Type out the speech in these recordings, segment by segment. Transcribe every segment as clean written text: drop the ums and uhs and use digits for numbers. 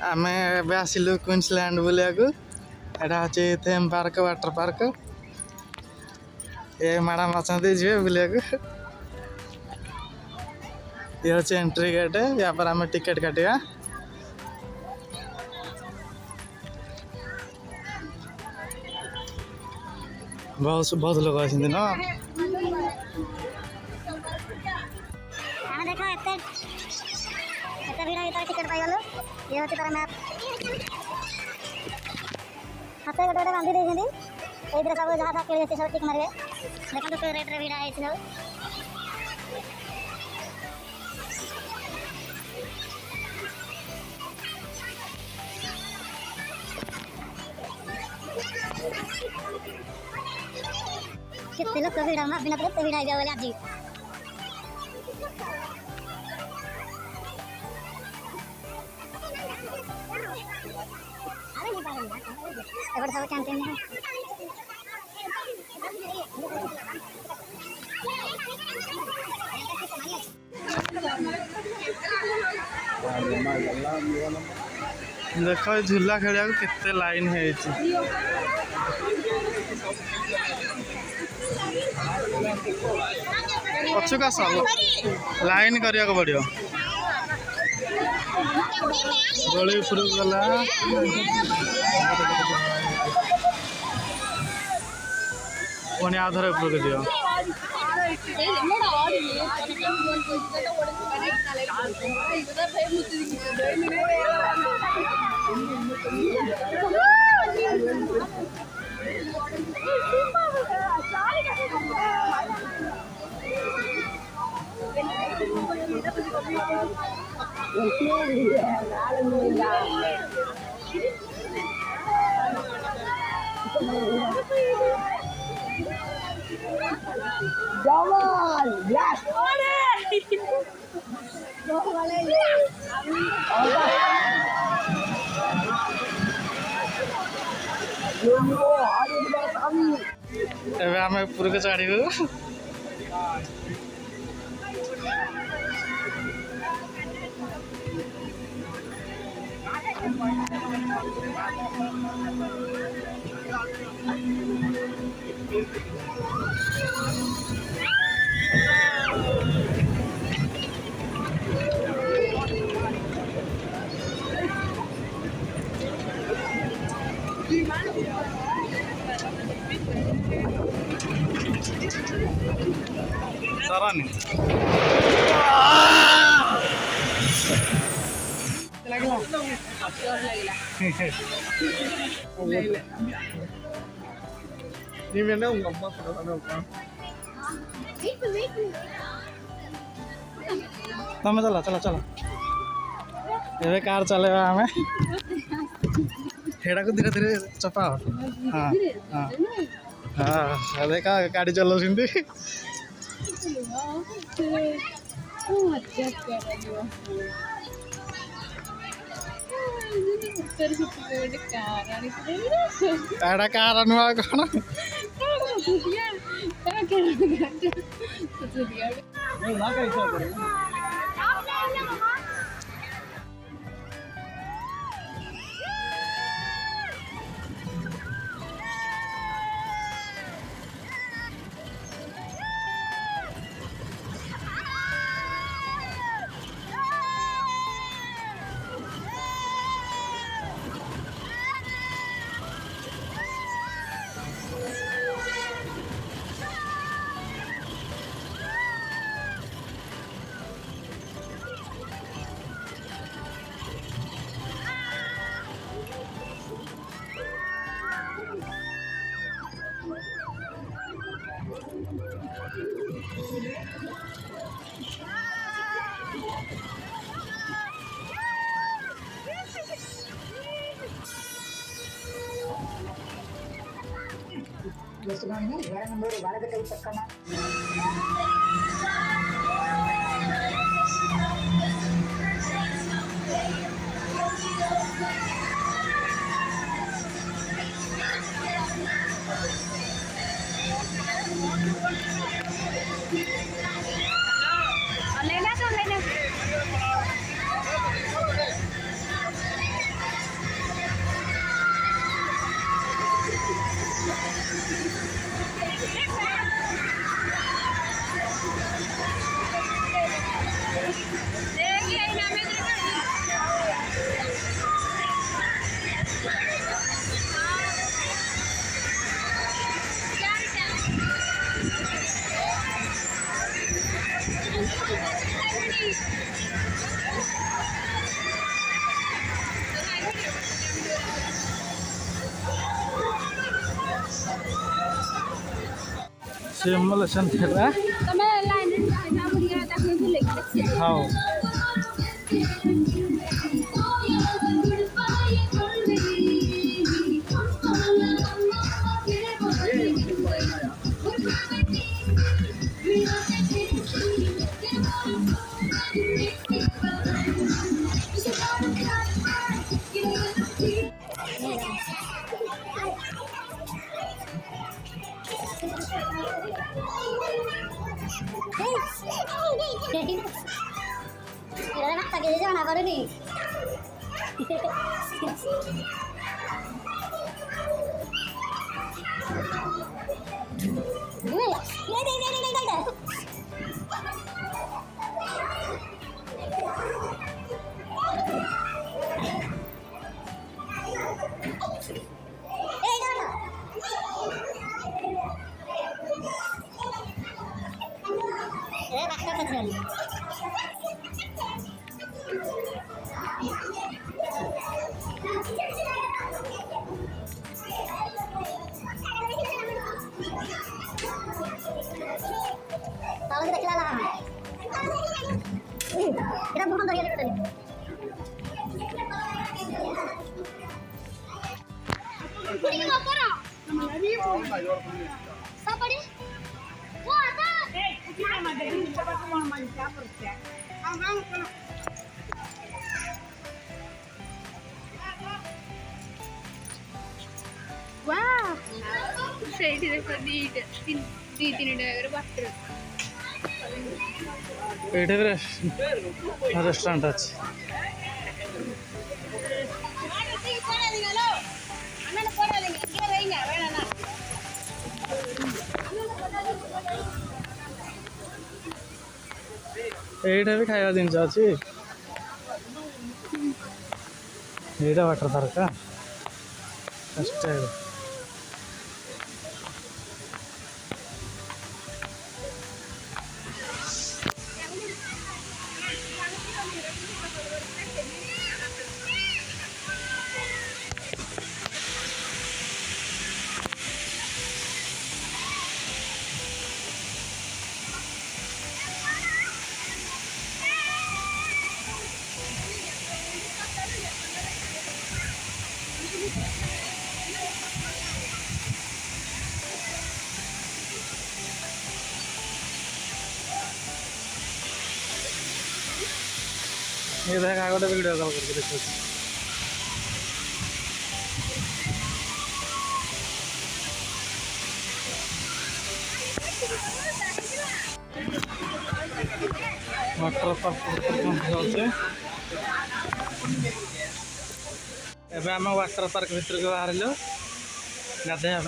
आमे एबे आसिलु क्वींसलैंड बुलियाकू एटा होची थीम पार्क वाटर पार्क ये मैडम अछंती जे बुलियाकू ये होची एंट्री गेट या पर आमे टिकट काटिया बहुत बहुत लोग आछंती न आमे देखो एते भीड़ भीतर टिकट पाई गलो ये होची तार मैप हाथे गोटे गोटे बांधी देछंती एइदरे सब जहा था केले सब टिक मारबे देखो तो रेट रे भीड़ आइछ सब कितने लोग भीड़ बिना तो भीड़ आ जाओ बोले आज एबड़ सब कैंटीन में देखो झूला खेलिया केते लाइन है पछुका सब लाइन करिया को पड़ियो गली उपरु गला पुणी आधर उपरु दियो Jamal, yes. एबे आमे पुर के चढ़ीबू Sarani. Ni me não ngomong apa não kan. तमे चला चला चला एबे कार चलेबा हमें हेडा को धीरे धीरे चपा हां हां हां देखा गाड़ी चलो सिंधी एडा कार अनुवा कोन नहीं ना कैसे करे सिमुलेशन थिएटर हाँ Lagi aja mana baru nih. Kalau kita kelalahan. Kita bukan dari tadi. Ini apa ora? Siapa dia? Wah, ada. Kita mah dari siapa tuh mau main siapa ya? Wah. Saya tidak di water. Restaurant अच्छे एटा भी खाଇବା ଜିନିଷ ଅଛି ଏଇଟା water park style ये देखा गोटे video call करके देखो वाटर पार्क एबे आम वाटर पार्क भीतर को बाहर गाधेया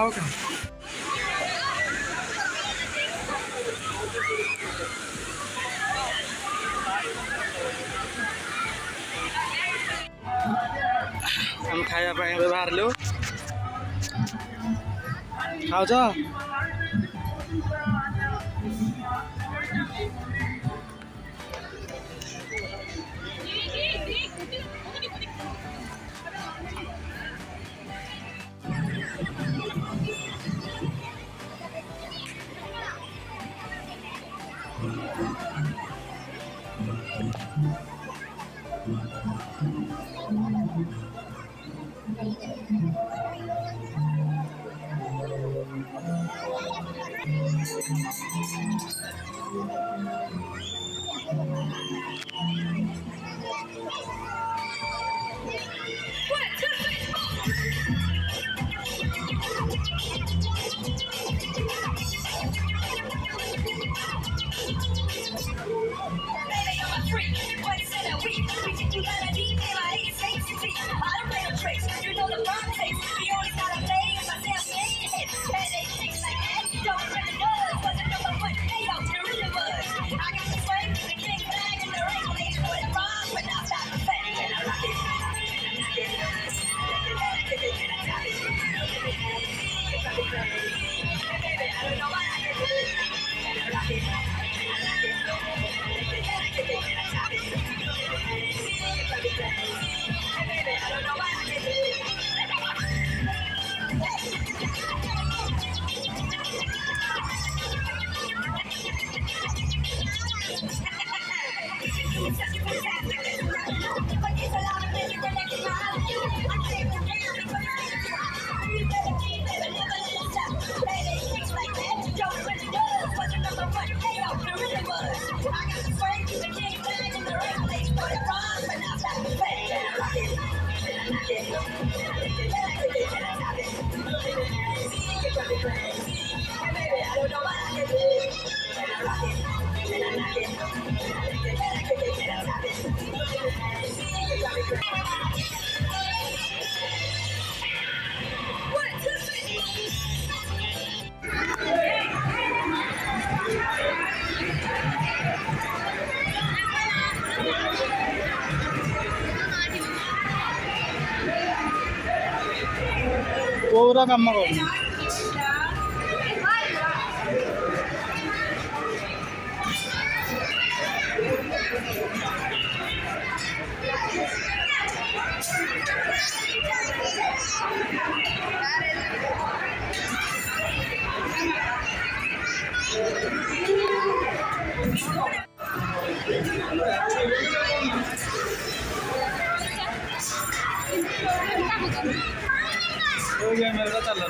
ओके हम खाया बाहर लो खाओ पूरा कम हो गया मेरे को चल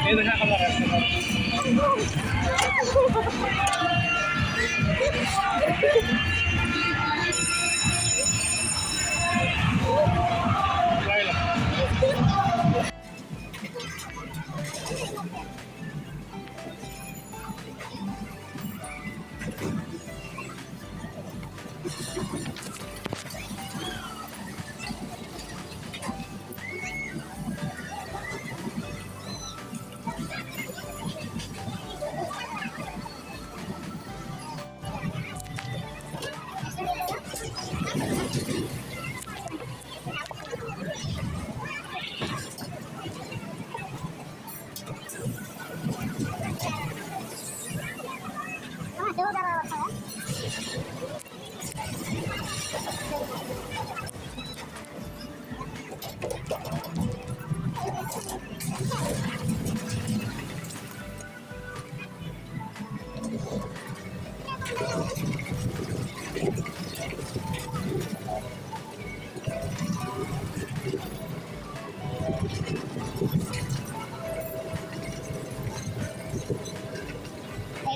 ये देखा खबर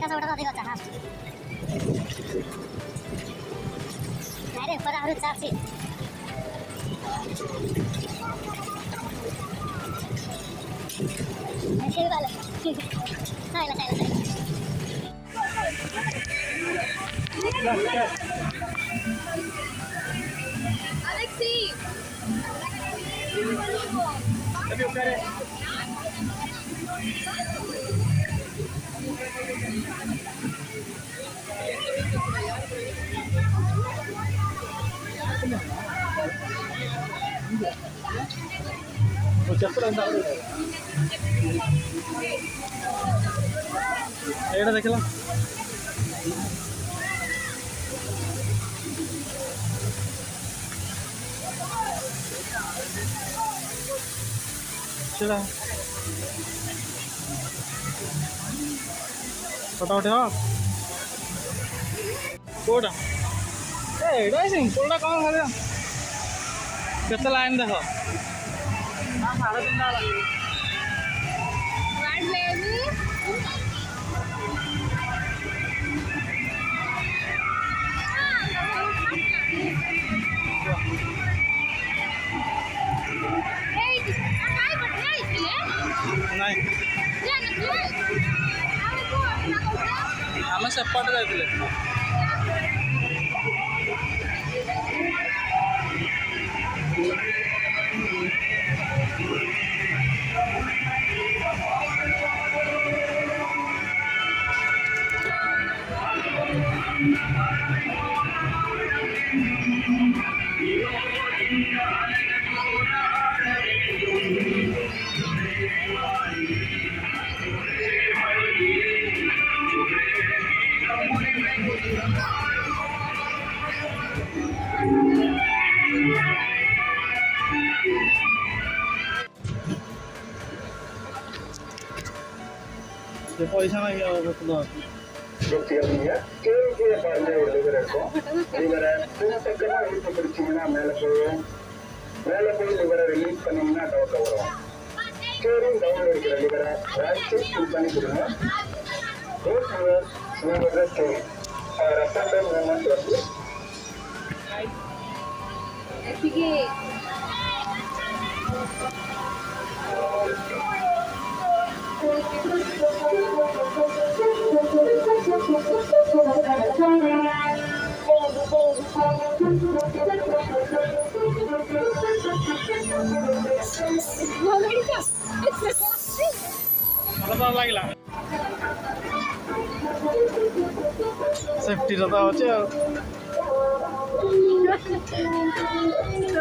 छोटा अधिक अच्छा हाँ अरे ऊपर आरु चार सी ऐसे भी वाले साइला Alexi ଏଇଟା ଦେଖିଲ ସେଟା ଫଟୋ ଉଠେଇବ କୋଉଟା ଏଇଟା ସିମ୍ପଲଟା କ'ଣ କରିବା କେତେ ଲାଇନ୍ ଦେଖ ସାଢ଼େ ତିନିଟା ନାଇଁ ଆମେ ସେପଟେ ଯାଇଥିଲେ पैसा नहीं லிவரை ரிலீஸ் பண்ணீங்கன்னா டவுட் வரும். ஸ்டீரிங் டவுன் இருக்கிற லிவரை ரைட் சைட் பண்ணி கொடுங்க. ஸ்டீரிங் ரப்பர் மூவ்மெண்ட் வந்து ଭଲ ତ ଲାଗିଲା ସେଫ୍ଟିର ତ ଅଛି ଆଉ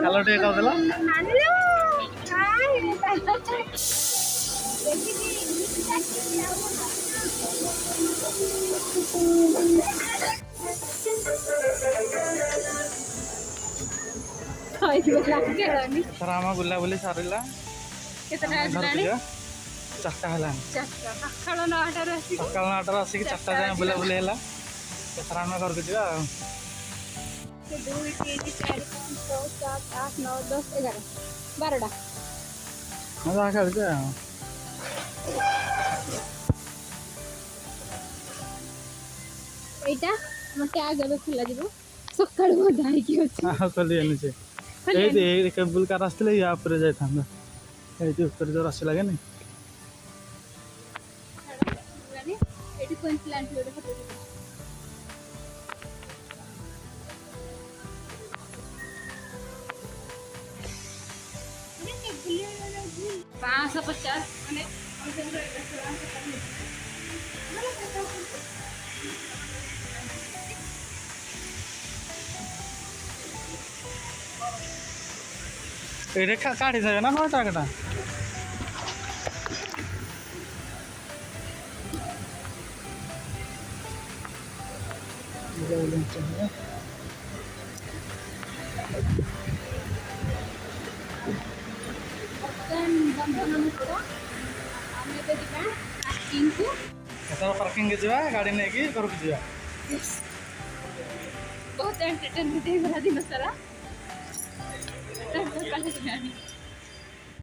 କାଲ ଟିକେ କରିଦେଲା ସାର୍ ଆମ ବୁଲାବୁଲି ସାରିଲା ଚାରିଟା ହେଲାଣି ସକାଳ 9ଟାରୁ ଆସିକି 4ଟା ଯାଏଁ ବୁଲାବୁଲି ହେଲା ଏଥର ଆମେ ଘରକୁ ଯିବା ଆଉ 2 3 4 5 6 7 8 9 10 11 12ଟା ହଁ ଯାହା ଖେଳୁଛେ ଆଉ এইটা আমার ট্যাগ ଏବେ ଖୋଲା ଯିବ ସକାଳୁ ବନ୍ଧା ହେଇକି ଅଛି ଆଉ ଖୋଲିବେନି ସେ ଏଇଠି ଏଇ କେବୁଲ କାର ଆସିଥିଲେ ୟା ଉପରେ ଯାଇଥାନ୍ତା ଏଇଠି ଉପରେ ଯୋଉ ରସି ଲାଗେନି ଏଇଠି କୋଇନ୍ ପ୍ଲାଣ୍ଟ ଗୋଟେ ଫଟୋ ଯିବ 550 ମାନେ ଏଇଠି କାଢି ଦେବେ ନା କଣ ଟାକଟା पार्किंग ଯିବା ଗାଡ଼ି ନେଇକି ଘରକୁ ଯିବା बहुत एंटरटेनमेंट है दिन सारा